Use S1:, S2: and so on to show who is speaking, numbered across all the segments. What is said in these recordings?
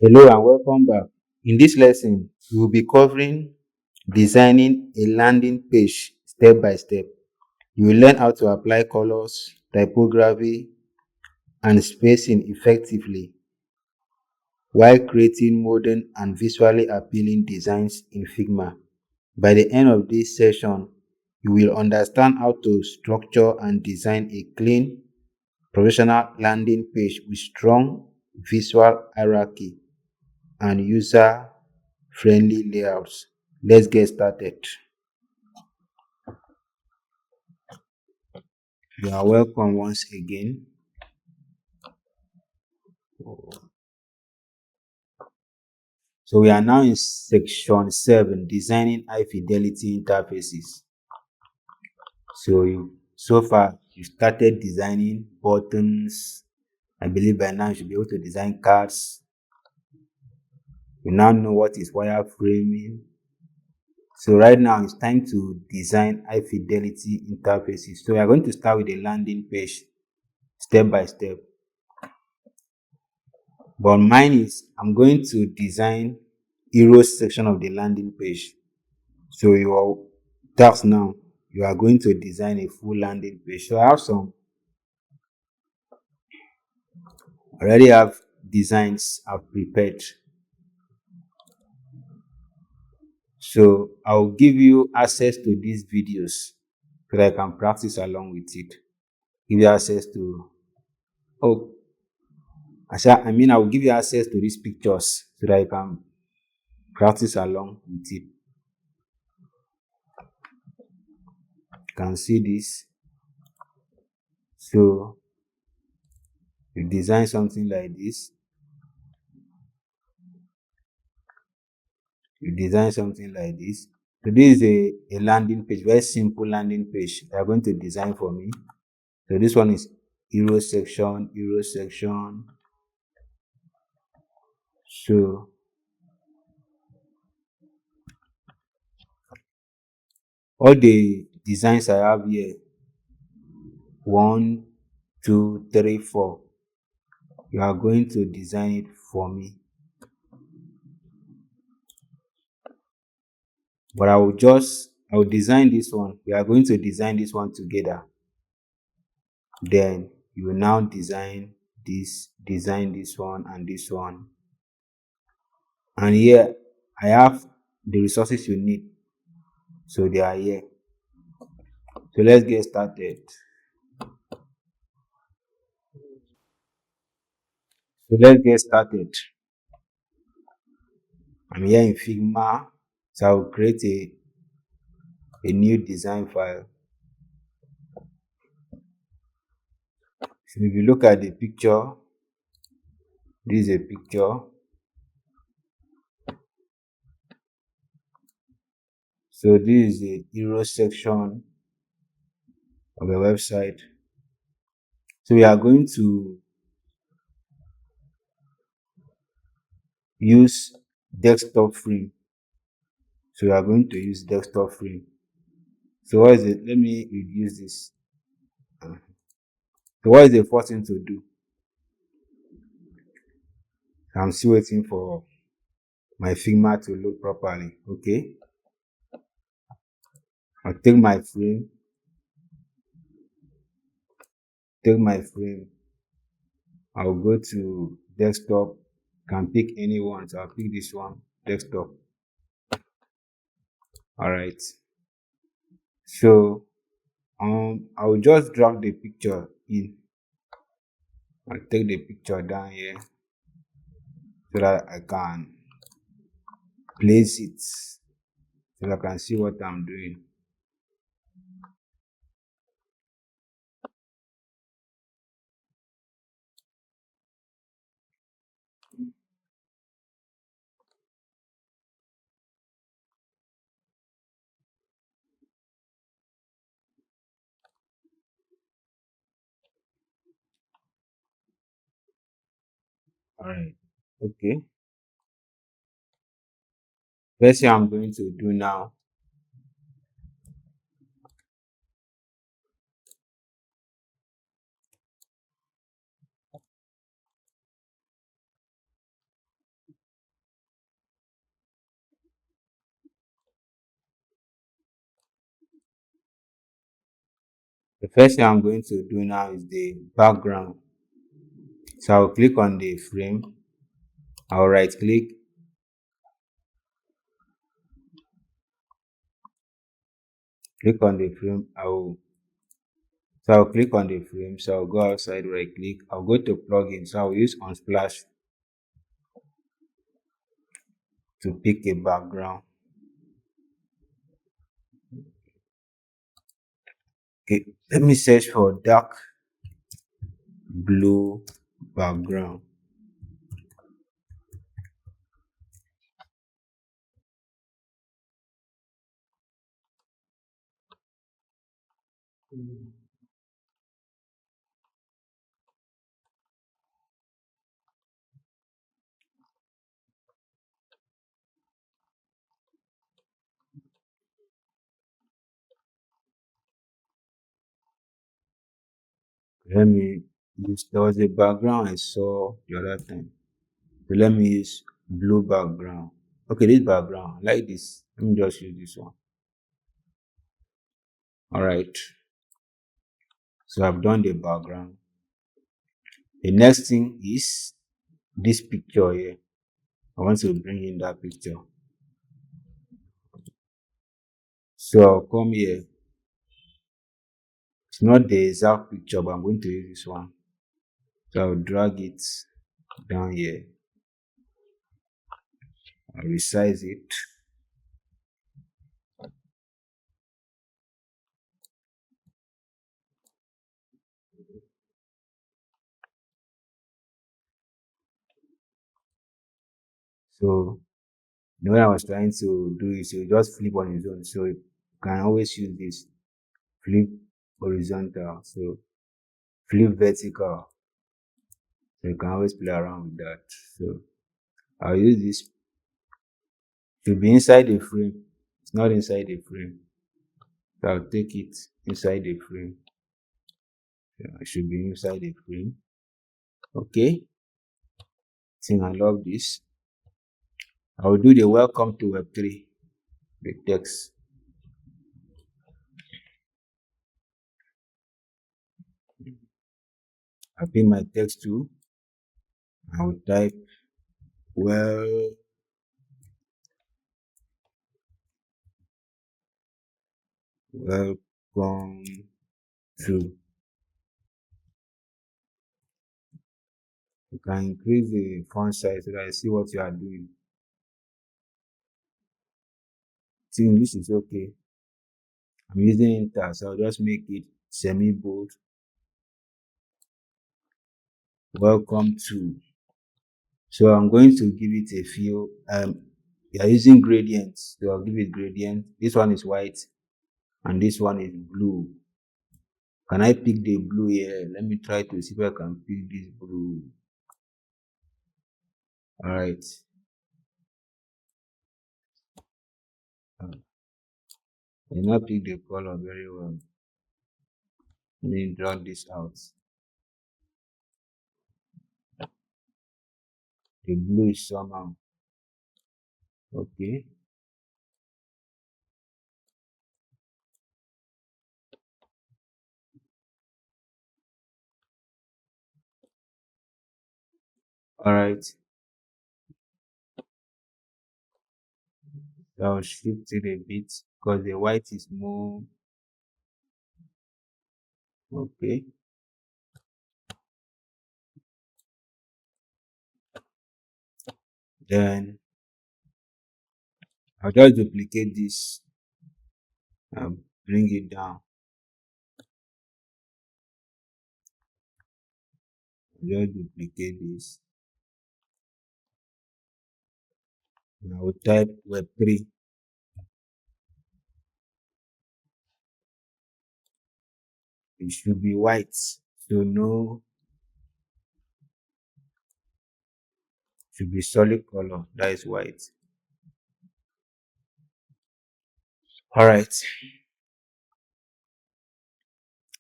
S1: Hello and welcome back. In this lesson, we will be covering designing a landing page step by step. You will learn how to apply colors, typography, and spacing effectively while creating modern and visually appealing designs in Figma. By the end of this session, you will understand how to structure and design a clean, professional landing page with strong visual hierarchy and user-friendly layouts. Let's get started. You are welcome once again. So we are now in section 7, designing high fidelity interfaces. So far you started designing buttons. I believe by now you should be able to design cards. You now know what is wireframing. So right now it's time to design high fidelity interfaces. So we are going to start with a landing page step by step. But mine is, I'm going to design heroes section of the landing page. So your task now, you are going to design a full landing page. So I have already have designs I've prepared. So I'll give you access to these videos so that I can practice along with it. Give you access to, oh, I will give you access to these pictures so that I can practice along with it. You can see this. So you design something like this. You design something like this. So this is a landing page, very simple landing page they are going to design for me. So this one is hero section, hero section. So all the designs I have here, 1, 2, 3, 4, you are going to design it for me. But I will design this one. We are going to design this one together. Then you will now design this one and this one. And here I have the resources you need. So they are here. So let's get started. I'm here in Figma. So I will create a new design file. So if you look at the picture, this is a picture. So this is the hero section of the website. So we are going to use desktop frame. So we are going to use desktop frame. So what is it? Let me reduce this. So what is the first thing to do? I'm still waiting for my Figma to load properly. Okay. I'll take my frame. I'll go to desktop. Can pick any one. So I'll pick this one, desktop. Alright. So I will just drag the picture in. I'll take the picture down here so that I can place it so that I can see what I'm doing. Alright. Okay. Let's see what I'm going to do now. The first thing I'm going to do now is the background. So I'll click on the frame. I'll right click on the frame. I'll click on the frame. So I'll go outside, right click. I'll go to plugin. So I'll use Unsplash to pick a background. Okay, let me search for dark blue background. Let me use, there was a background I saw the other time. So let me use blue background. Okay, this background, I like this. Let me just use this one. All right. So I've done the background. The next thing is this picture here. I want to bring in that picture. So I'll come here. It's not the exact picture, but I'm going to use this one. So I'll drag it down here. I'll resize it. So when I was trying to do it, so you just flip on its own. So you can always use this. Flip horizontal. So flip vertical. So you can always play around with that. So I'll use this to be inside the frame. It's not inside the frame. So I'll take it inside the frame. So it should be inside the frame. Okay. I think I love this. I will do the welcome to Web3, the text. I pin my text to. I will type well welcome to. You can increase the font size so that I see what you are doing. I think this is okay. I'm using enter, so I'll just make it semi bold. Welcome to. So I'm going to give it a feel. We are using gradients, so I'll give it gradient. This one is white and this one is blue. Can I pick the blue here? Let me try to see if I can pick this blue. All right. I did not pick the color very well. Let me draw this out. The blue is somehow. Okay. All right. So I'll shift it a bit because the white is more. Okay. Then I'll just duplicate this and bring it down. Just duplicate this. And I will type Web3. It should be white. So no, should be solid color. That is white. All right.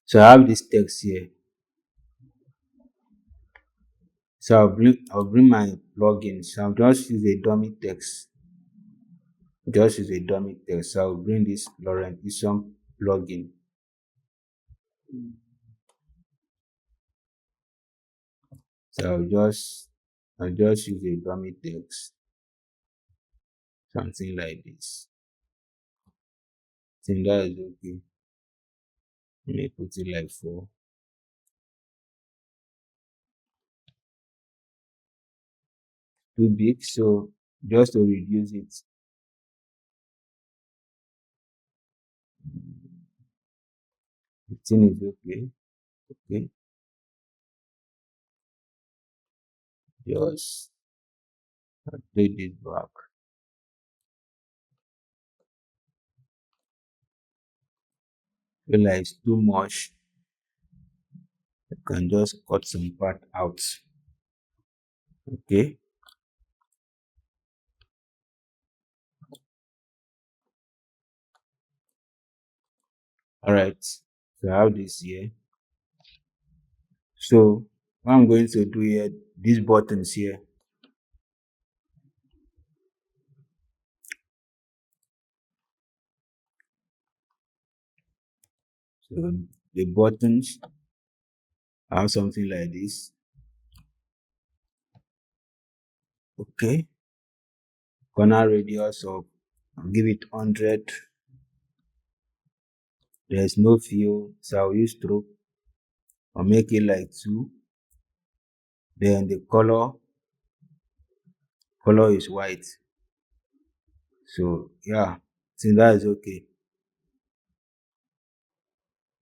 S1: So I have this text here. So I'll bring my plugin. So I'll just use a dummy text. Just use a dummy text. So I'll bring this Lorem Ipsum plugin. So I'll just use a dummy text, something like this. Think that is okay. Let me put it like 4. Too big, so just to reduce it, 15 is okay. Okay, just take this back. Feel like it's too much, you can just cut some part out. Okay, all right. So I have this here. So what I'm going to do here, these buttons here. So the buttons have something like this. Okay, corner radius of, I'll give it 100. There's no fill, so I'll use stroke. I'll make it like 2. Then the color is white. So yeah, think that is okay.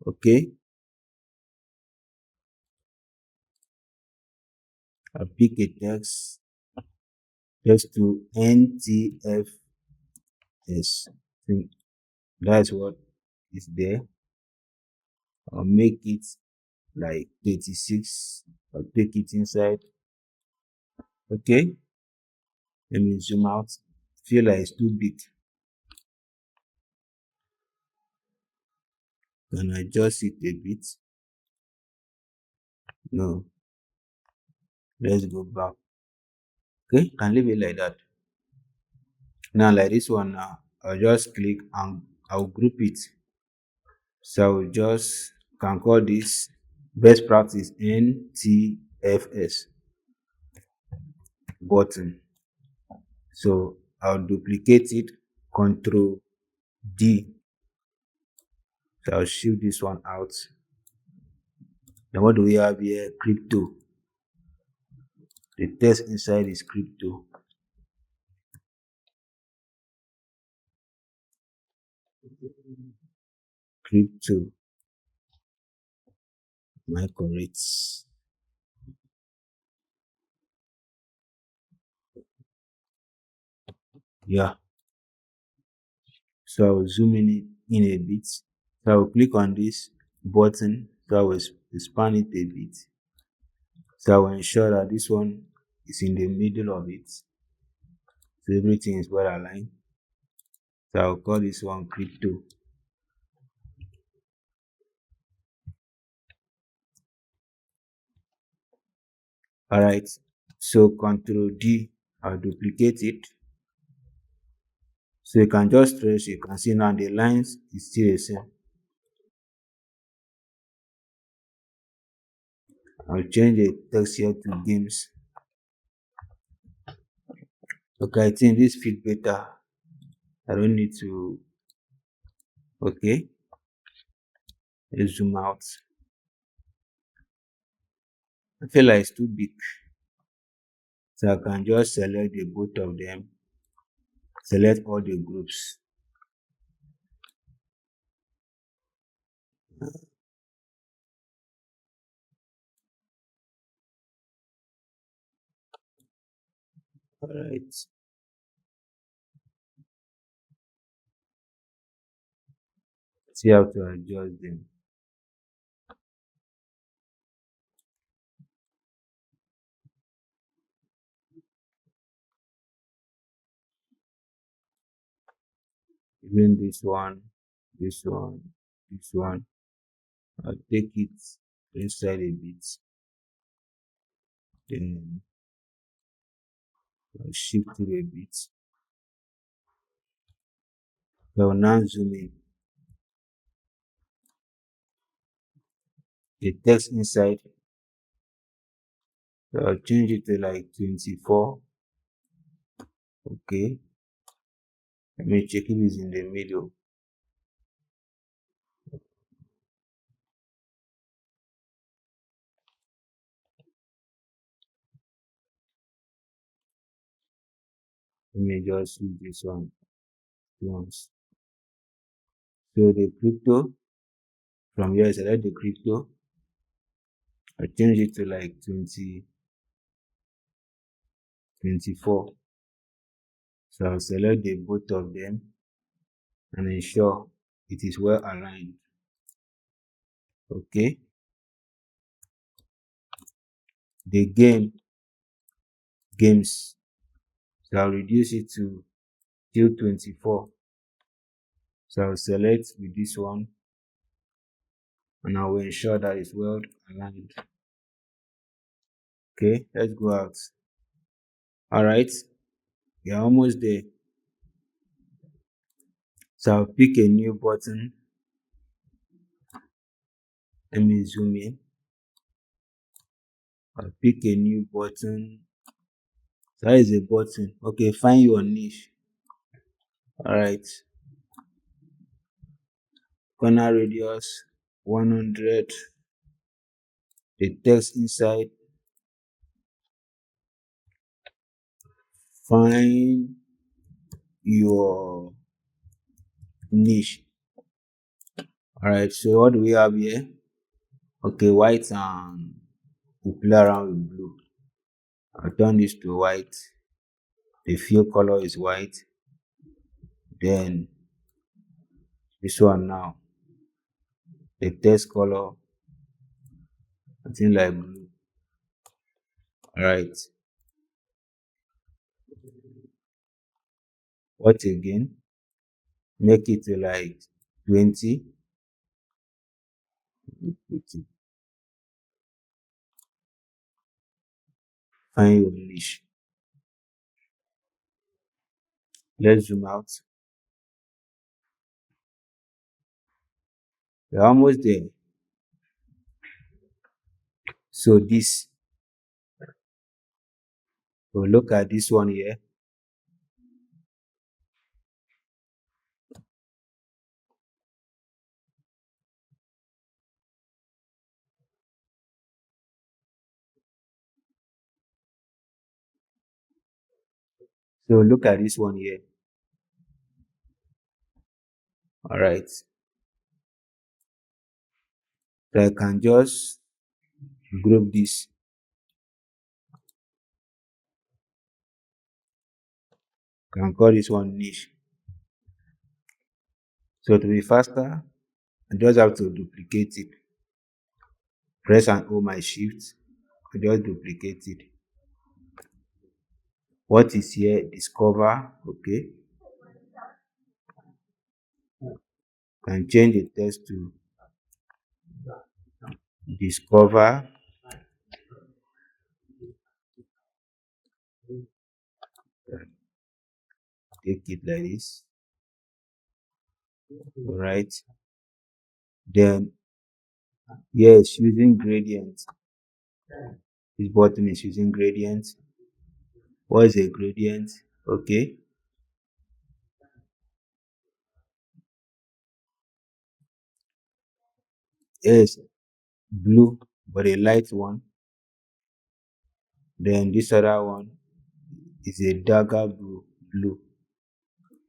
S1: Okay, I'll pick a text just to NTFS. Think that's what is there. I'll make it like 36. I'll take it inside. Okay, let me zoom out. Feel like it's too big. Can I adjust it a bit? No. Let's go back. Okay, can leave it like that. Now like this one now, I'll just click and I'll group it. So I'll just can call this best practice NTFS button. So I'll duplicate it, Control D. So I'll shift this one out. Then what do we have here? Crypto. The text inside is crypto. Crypto. Am I correct? Yeah. So I'll zoom in a bit. So I'll click on this button. So I will expand it a bit. So I will ensure that this one is in the middle of it. So everything is well aligned. So I'll call this one crypto. Alright. So Control D, I'll duplicate it. So you can just trace, you can see now the lines is still the same. I'll change the text here to games. Okay, I think this fit better. I don't need to. Okay, let's zoom out. I feel like it's too big. So I can just select the both of them, select all the groups. Alright, see how to adjust them. Even this one, this one, this one. I'll take it inside a bit. Then I'll shift it a bit. I will now zoom in. the text inside. So I'll change it to like 24. Okay. Let me check if it's in the middle. Let me just use this one once. So the crypto, from here I select the crypto. I change it to like 24. So I'll select the both of them and ensure it is well aligned. Okay. The games. So I'll reduce it to till 24. So I'll select with this one and I will ensure that it's well aligned. Okay, let's go out. All right, we are almost there. So I'll pick a new button. Let me zoom in. I'll pick a new button. So that is a button. Okay, find your niche. All right, corner radius 100. The text inside. Find your niche. All right, so what do we have here? Okay, white and we play around with blue. I'll turn this to white. The fill color is white. Then this one now, the text color, I think like blue. All right. What again? Make it to like 20. Find your niche. Let's zoom out. We're almost there. So this, we'll look at this one here. So look at this one here. All right. So I can just group this. Can call this one niche. So to be faster, I just have to duplicate it. Press and hold my shift. I just duplicate it. What is here? Discover. Okay. Can change the text to discover. Take it like this. All right. Then yes, using gradient. This button is using gradient. What is a gradient? Okay. Yes, blue, but a light one. Then this other one is a darker blue.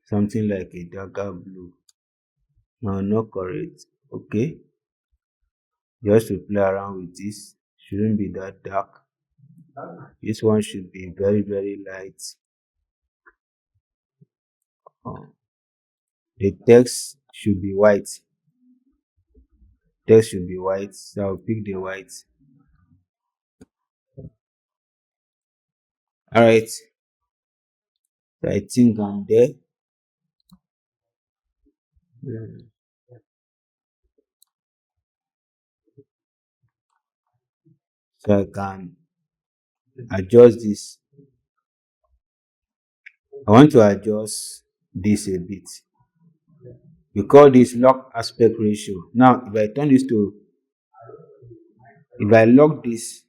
S1: Something like a darker blue. No, not correct. Okay. Just to play around with this. Shouldn't be that dark. This one should be very, very light. Uh, the text should be white. Text should be white. So I'll pick the white. All right. So I think I'm there. So I can adjust this. I want to adjust this a bit. We call this lock aspect ratio. Now, if I turn this to If I lock this,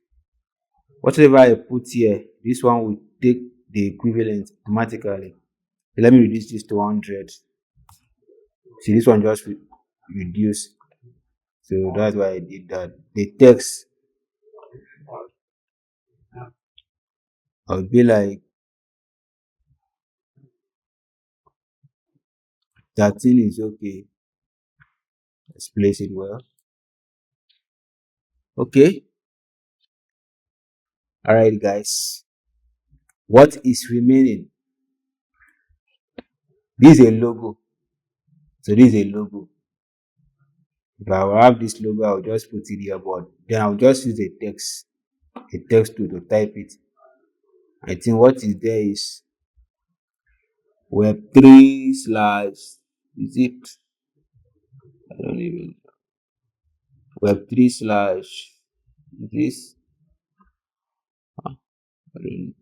S1: whatever I put here, this one will take the equivalent automatically. Let me reduce this to 100. See, this one just reduce. So that's why I did that. The text, I'll be like 13 is okay. Let's place it well. Okay. All right, guys. What is remaining? This is a logo. So this is a logo. If I will have this logo, I'll just put it here, but then I'll just use a text to type it. I think what is there is web3 slash, is it? I don't even, web3 slash, this, I don't,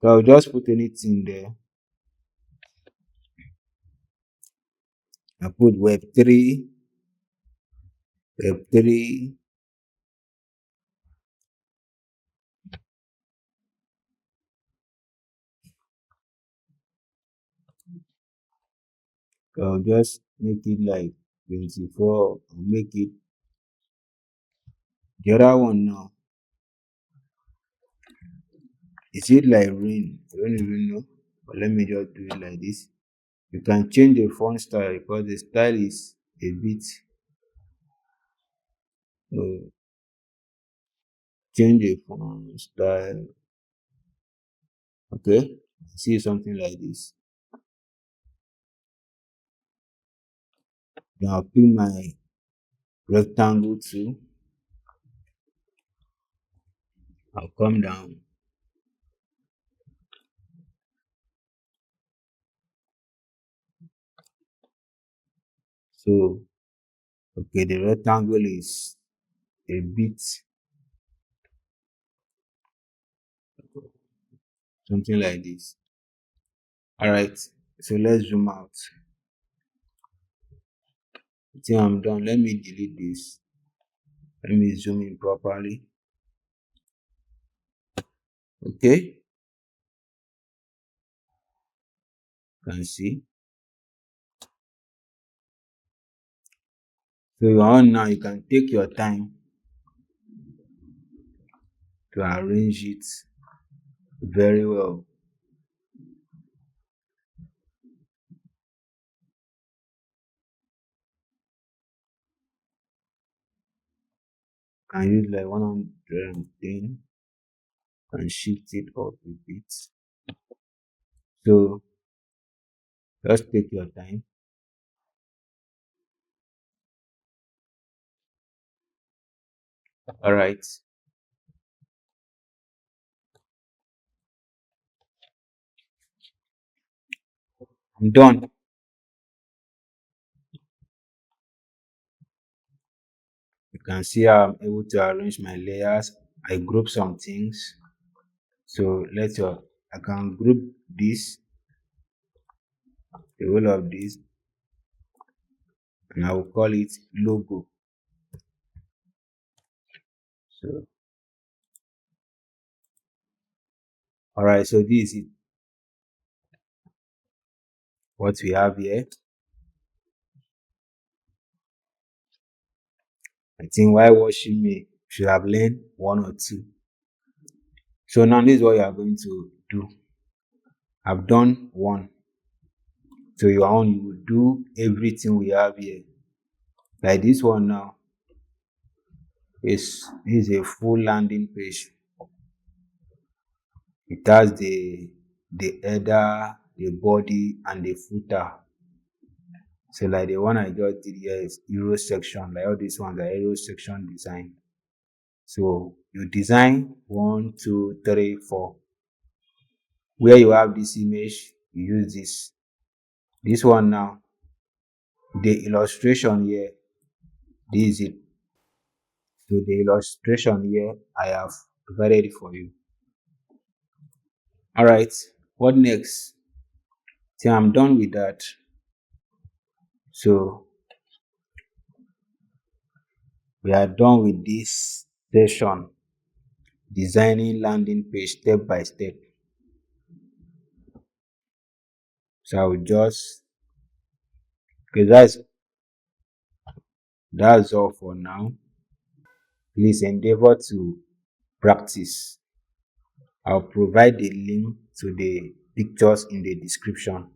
S1: so I'll just put anything there. I put web3, I'll just make it like 24, I'll make it, the other one now, is it like rain? I don't even know, but let me just do it like this. You can change the font style because the style is a bit, uh, change the font style. Okay, see something like this. Then I'll pick my rectangle tool. I'll come down. So, okay, the rectangle is a bit, something like this. All right, so let's zoom out. I think I'm done. Let me delete this. Let me zoom in properly. Okay, you can see. So you're on now. You can take your time to arrange it very well. You can use like 110 and shift it up a bit. So just take your time. All right, I'm done. You can see how I'm able to arrange my layers. I group some things. So I can group this, the whole of this, and I will call it logo. So, all right, so this is what we have here. I think while watching me, should have learned one or two. So now this is what you are going to do. I've done one. So your own, you will do everything we have here. Like this one now is a full landing page. It has the header, the body, and the footer. So like the one I just did here is hero section. Like all these ones are hero section design. So you design 1, 2, 3, 4. Where you have this image, you use this. This one now, the illustration here, this is it. So the illustration here, I have provided it for you. All right, what next? See, I'm done with that. So We are done with this session, designing landing page step by step. So I will just, okay, that's all for now. Please endeavor to practice. I'll provide the link to the pictures in the description.